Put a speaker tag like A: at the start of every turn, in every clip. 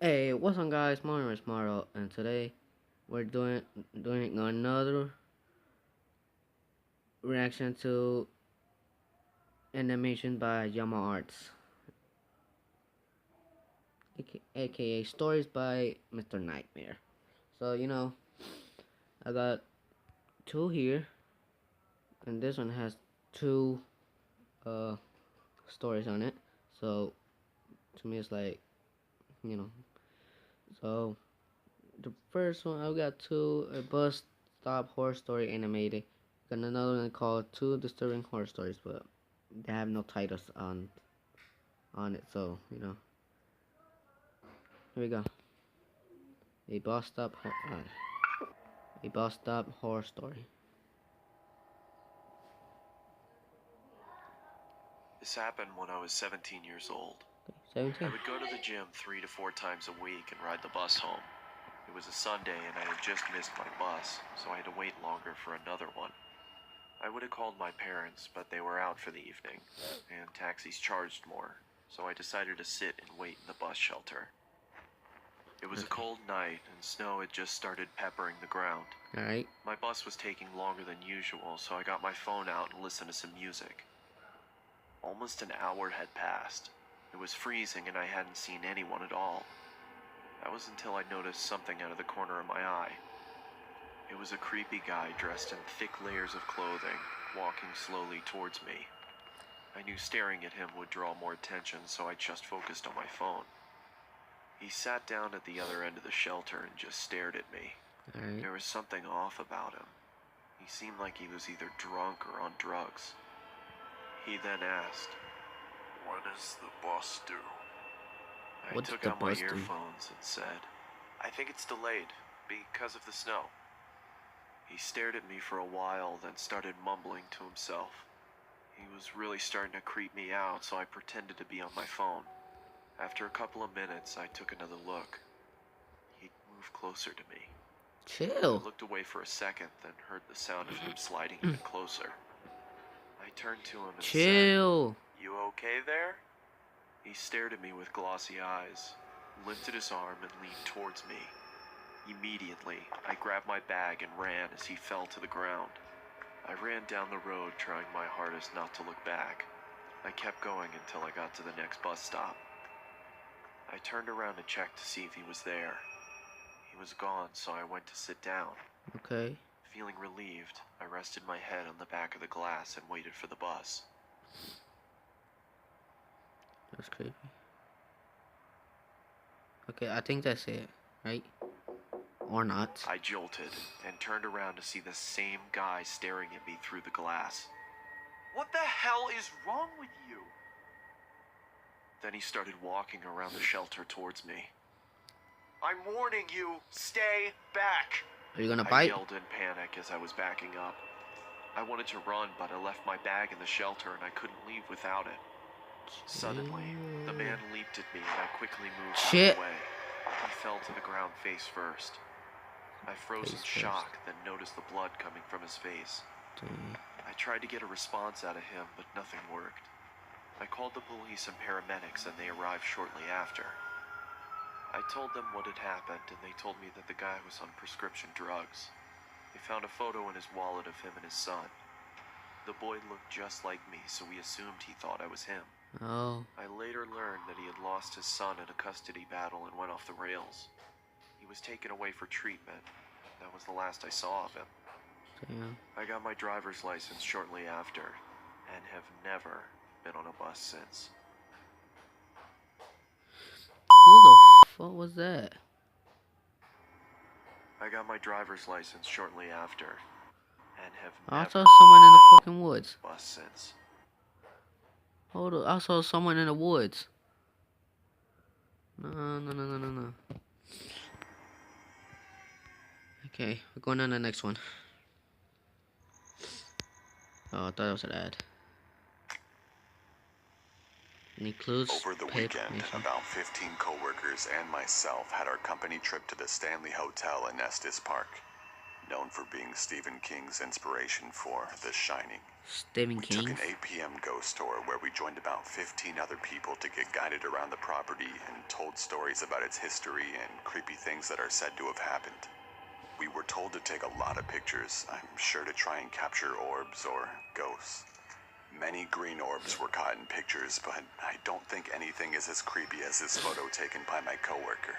A: Hey, what's up, guys? My name is Mario, and today we're doing another reaction to animation by Llama Arts, aka stories by Mr. Nightmare. So I got two here, and this one has two uh stories on it. So to me, it's like you know. So the first one I got two a bus stop horror story animated. Got another one called Two Disturbing Horror Stories, but they have no titles on it. So here we go. A bus stop, a bus stop horror story.
B: This happened when I was 17 years old. I
A: 17.
B: would go to the gym 3 to 4 times a week and ride the bus home. It was a Sunday and I had just missed my bus, so I had to wait longer for another one. I would have called my parents, but they were out for the evening, and taxis charged more, so I decided to sit and wait in the bus shelter. It was a cold night and snow had just started peppering the ground.
A: Alright.
B: My bus was taking longer than usual, so I got my phone out and listened to some music. Almost an hour had passed. It was freezing and I hadn't seen anyone at all. That was until I noticed something out of the corner of my eye. It was a creepy guy dressed in thick layers of clothing, walking slowly towards me. I knew staring at him would draw more attention, so I just focused on my phone. He sat down at the other end of the shelter and just stared at me.
A: Alright.
B: There was something off about him. He seemed like he was either drunk or on drugs. He then asked, "What does the bus do?" I took out my earphones and said, "I think it's delayed because of the snow." He stared at me for a while, then started mumbling to himself. He was really starting to creep me out, so I pretended to be on my phone. After a couple of minutes, I took another look. He'd moved closer to me.
A: Chill.
B: I looked away for a second, then heard the sound of him sliding even closer. I turned to him and
A: Chill.
B: said, "You okay there?" He stared at me with glossy eyes, lifted his arm and leaned towards me. Immediately, I grabbed my bag and ran as he fell to the ground. I ran down the road, trying my hardest not to look back. I kept going until I got to the next bus stop. I turned around to check to see if he was there. He was gone, so I went to sit down.
A: Okay.
B: Feeling relieved, I rested my head on the back of the glass and waited for the bus.
A: That's creepy. Okay, I think that's it, right? Or not.
B: I jolted and turned around to see the same guy staring at me through the glass. "What the hell is wrong with you?" Then he started walking around the shelter towards me. "I'm warning you, stay back!"
A: Are you gonna
B: I
A: bite?
B: yelled in panic as I was backing up. I wanted to run, but I left my bag in the shelter and I couldn't leave without it. Suddenly, the man leaped at me and I quickly moved out of the way. He fell to the ground face first. I froze in shock, then noticed the blood coming from his face. I tried to get a response out of him, but nothing worked. I called the police and paramedics and they arrived shortly after. I told them what had happened and they told me that the guy was on prescription drugs. They found a photo in his wallet of him and his son. The boy looked just like me, so we assumed he thought I was him.
A: Oh.
B: I later learned that he had lost his son in a custody battle and went off the rails. He was taken away for treatment. That was the last I saw of him.
A: Damn.
B: I got my driver's license shortly after, and have never been on a bus since.
A: Who the fuck was that?
B: I got my driver's license shortly after, and have
A: I
B: never
A: saw someone in the fucking woods.
B: been on a bus since.
A: Hold on, I saw someone in the woods. No. Okay, we're going on the next one. Oh, I thought it was an ad. It includes
C: over the weekend, about 15 coworkers and myself had our company trip to the Stanley Hotel in Estes Park. known for being Stephen King's inspiration for The Shining.
A: Stephen
C: We took
A: King.
C: an 8 p.m. ghost tour where we joined about 15 other people to get guided around the property and told stories about its history and creepy things that are said to have happened. We were told to take a lot of pictures, I'm sure to try and capture orbs or ghosts. Many green orbs were caught in pictures, but I don't think anything is as creepy as this photo taken by my coworker.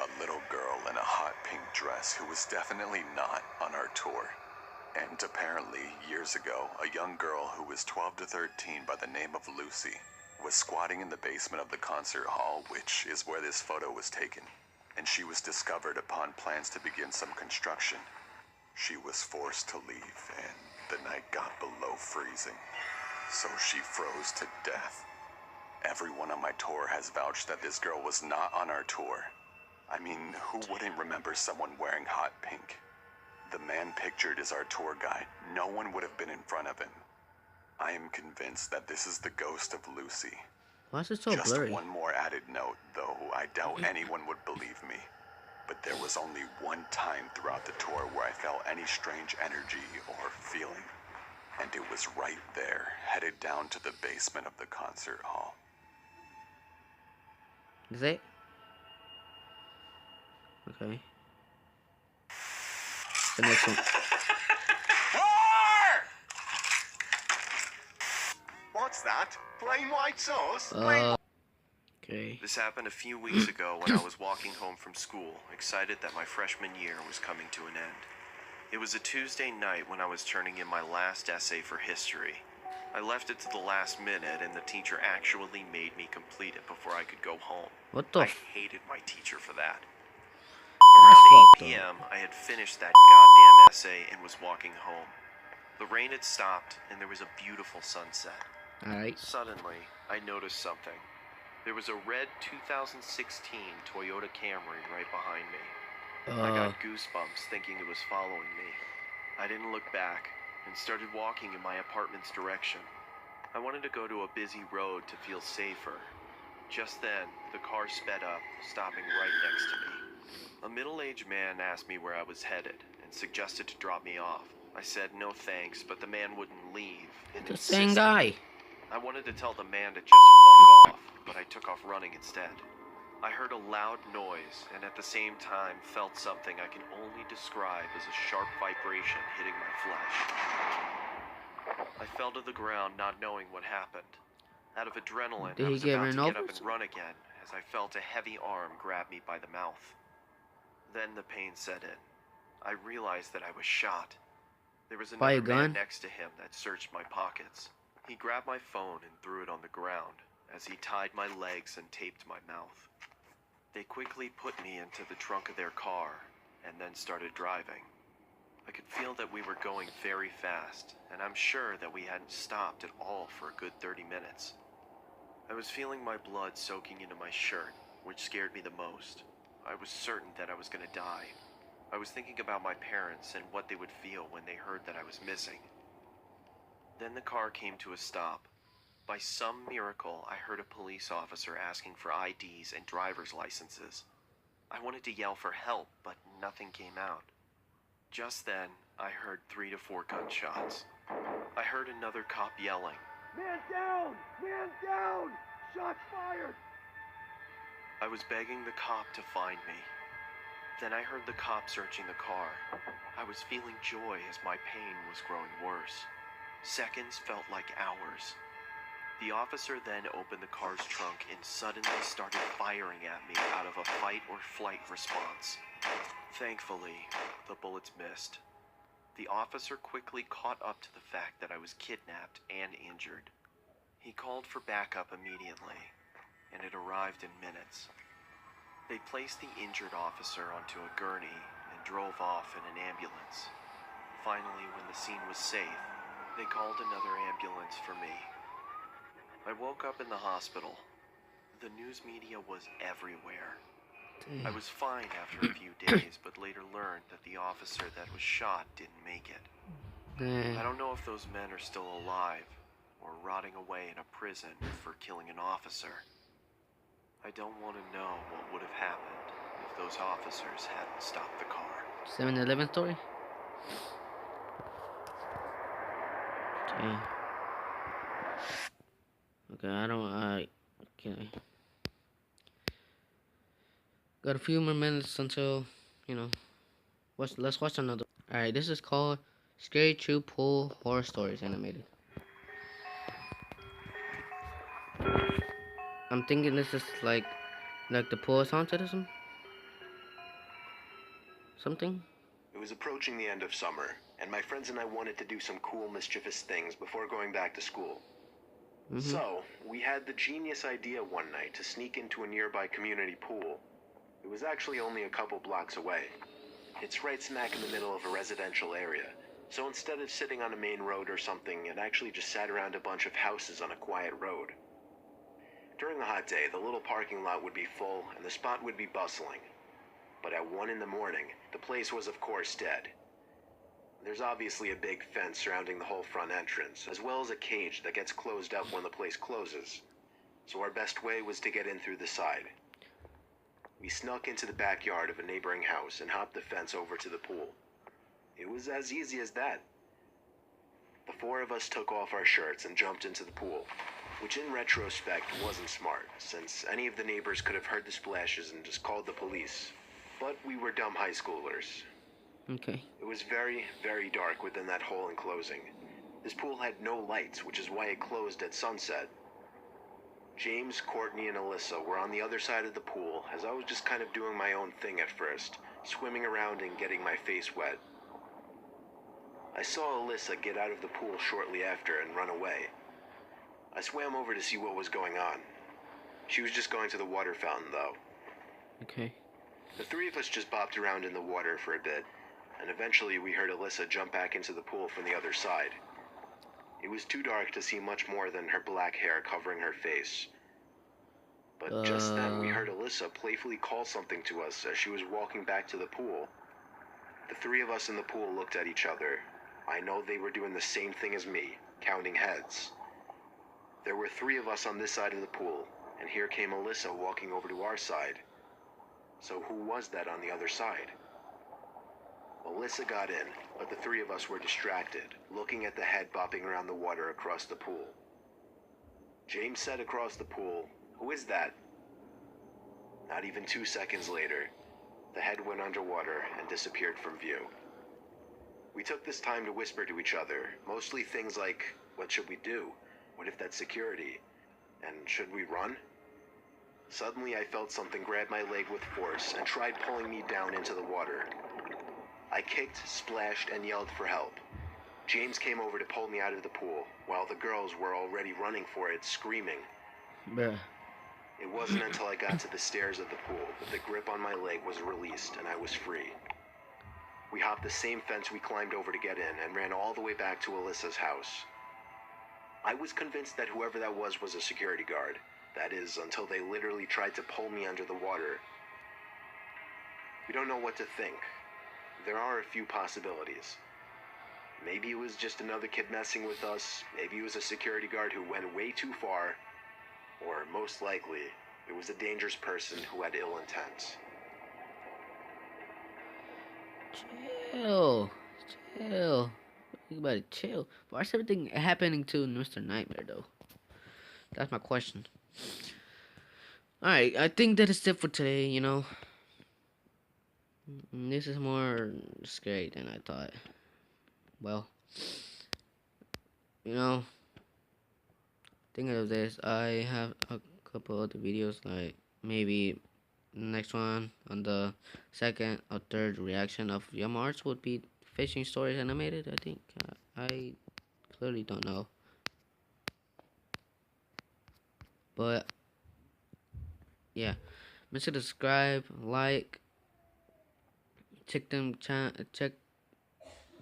C: A little girl in a hot pink dress who was definitely not on our tour. And apparently, years ago, a young girl who was 12 to 13 by the name of Lucy was squatting in the basement of the concert hall, which is where this photo was taken. And she was discovered upon plans to begin some construction. She was forced to leave, and the night got below freezing. So she froze to death. Everyone on my tour has vouched that this girl was not on our tour. I mean, who wouldn't remember someone wearing hot pink? The man pictured is our tour guide. No one would have been in front of him. I am convinced that this is the ghost of Lucy.
A: Why is it so
C: Just
A: blurry?
C: one more added note, though I doubt anyone would believe me. But there was only one time throughout the tour where I felt any strange energy or feeling. And it was right there, headed down to the basement of the concert hall.
A: Is it? Okay. The next one.
C: What's that? Plain white sauce?
A: Okay.
B: This happened a few weeks ago when I was walking home from school, excited that my freshman year was coming to an end. It was a Tuesday night when I was turning in my last essay for history. I left it to the last minute, and the teacher actually made me complete it before I could go home.
A: What the
B: I
A: f-
B: hated my teacher for that.
A: That's
B: Around
A: fucked
B: 8
A: up.
B: p.m., I had finished that goddamn essay and was walking home. The rain had stopped, and there was a beautiful sunset.
A: Alright.
B: Suddenly, I noticed something. There was a red 2016 Toyota Camry right behind me. I got goosebumps thinking it was following me. I didn't look back and started walking in my apartment's direction. I wanted to go to a busy road to feel safer. Just then, the car sped up, stopping right next to me. A middle-aged man asked me where I was headed and suggested to drop me off. I said no thanks, but the man wouldn't leave and
A: The same
B: insisted.
A: guy.
B: I wanted to tell the man to just fuck off, but I took off running instead. I heard a loud noise and at the same time felt something I can only describe as a sharp vibration hitting my flesh. I fell to the ground not knowing what happened. Out of adrenaline,
A: Did
B: I
A: he
B: was
A: get
B: about
A: ran
B: to get
A: over?
B: up and run again as I felt a heavy arm grab me by the mouth. Then the pain set in. I realized that I was shot. There was
A: By a
B: another man
A: gun?
B: next to him that searched my pockets. He grabbed my phone and threw it on the ground as he tied my legs and taped my mouth. They quickly put me into the trunk of their car and then started driving. I could feel that we were going very fast, and I'm sure that we hadn't stopped at all for a good 30 minutes. I was feeling my blood soaking into my shirt, which scared me the most. I was certain that I was going to die. I was thinking about my parents and what they would feel when they heard that I was missing. Then the car came to a stop. By some miracle, I heard a police officer asking for IDs and driver's licenses. I wanted to yell for help, but nothing came out. Just then, I heard 3 to 4 gunshots. I heard another cop yelling, "Man down! Man down! Shots fired!" I was begging the cop to find me. Then I heard the cop searching the car. I was feeling joy as my pain was growing worse. Seconds felt like hours. The officer then opened the car's trunk and suddenly started firing at me out of a fight or flight response. Thankfully, the bullets missed. The officer quickly caught up to the fact that I was kidnapped and injured. He called for backup immediately, and it arrived in minutes. They placed the injured officer onto a gurney and drove off in an ambulance. Finally, when the scene was safe, they called another ambulance for me. I woke up in the hospital. The news media was everywhere. I was fine after a few days, but later learned that the officer that was shot didn't make it. I don't know if those men are still alive or rotting away in a prison for killing an officer. I don't want to know what would have happened if those officers hadn't stopped the car.
A: 7-Eleven story? Okay. Okay, okay. Got a few more minutes until, you know, let's watch another. Alright, this is called Scary True Pool Horror Stories Animated. I'm thinking this is like the pool is haunted or something?
D: It was approaching the end of summer, and my friends and I wanted to do some cool, mischievous things before going back to school. So, we had the genius idea one night to sneak into a nearby community pool. It was actually only a couple blocks away. It's right smack in the middle of a residential area, so instead of sitting on a main road or something, it actually just sat around a bunch of houses on a quiet road. During a hot day, the little parking lot would be full and the spot would be bustling. But at 1 in the morning, the place was of course dead. There's obviously a big fence surrounding the whole front entrance, as well as a cage that gets closed up when the place closes. So our best way was to get in through the side. We snuck into the backyard of a neighboring house and hopped the fence over to the pool. It was as easy as that. The four of us took off our shirts and jumped into the pool, which in retrospect wasn't smart, since any of the neighbors could have heard the splashes and just called the police. But we were dumb high schoolers.
A: Okay.
D: It was very, very dark within that whole enclosing. This pool had no lights, which is why it closed at sunset. James, Courtney, and Alyssa were on the other side of the pool, as I was just kind of doing my own thing at first, swimming around and getting my face wet. I saw Alyssa get out of the pool shortly after and run away. I swam over to see what was going on. She was just going to the water fountain, though.
A: Okay.
D: The three of us just bopped around in the water for a bit, and eventually we heard Alyssa jump back into the pool from the other side. It was too dark to see much more than her black hair covering her face. But just then we heard Alyssa playfully call something to us as she was walking back to the pool. The three of us in the pool looked at each other. I know they were doing the same thing as me, counting heads. There were three of us on this side of the pool, and here came Alyssa walking over to our side. So who was that on the other side? Alyssa got in, but the three of us were distracted, looking at the head bopping around the water across the pool. James said across the pool, "Who is that?" Not even 2 seconds later, the head went underwater and disappeared from view. We took this time to whisper to each other, mostly things like, what should we do? What if that's security? And should we run? Suddenly I felt something grab my leg with force and tried pulling me down into the water. I kicked, splashed, and yelled for help. James came over to pull me out of the pool, while the girls were already running for it, screaming.
A: Bruh.
D: It wasn't until I got to the stairs of the pool that the grip on my leg was released and I was free. We hopped the same fence we climbed over to get in and ran all the way back to Alyssa's house. I was convinced that whoever that was a security guard. That is, until they literally tried to pull me under the water. We don't know what to think. There are a few possibilities. Maybe it was just another kid messing with us, maybe it was a security guard who went way too far, or most likely, it was a dangerous person who had ill intent.
A: Chill. You better chill. Why is everything happening to Mr. Nightmare, though? That's my question. Alright, I think that is it for today, you know. This is more scary than I thought. Well, you know, thinking of this, I have a couple other videos, like maybe next one on the second or third reaction of Llama Arts would be Fishing Stories Animated, I think. I clearly don't know. But, yeah. Make sure to subscribe, like, check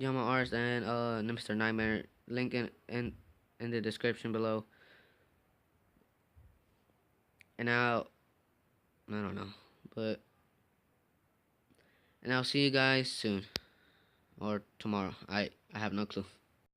A: Llama Arts and Mr. Nightmare, link in the description below. And I don't know, but and I'll see you guys soon or tomorrow. I have no clue.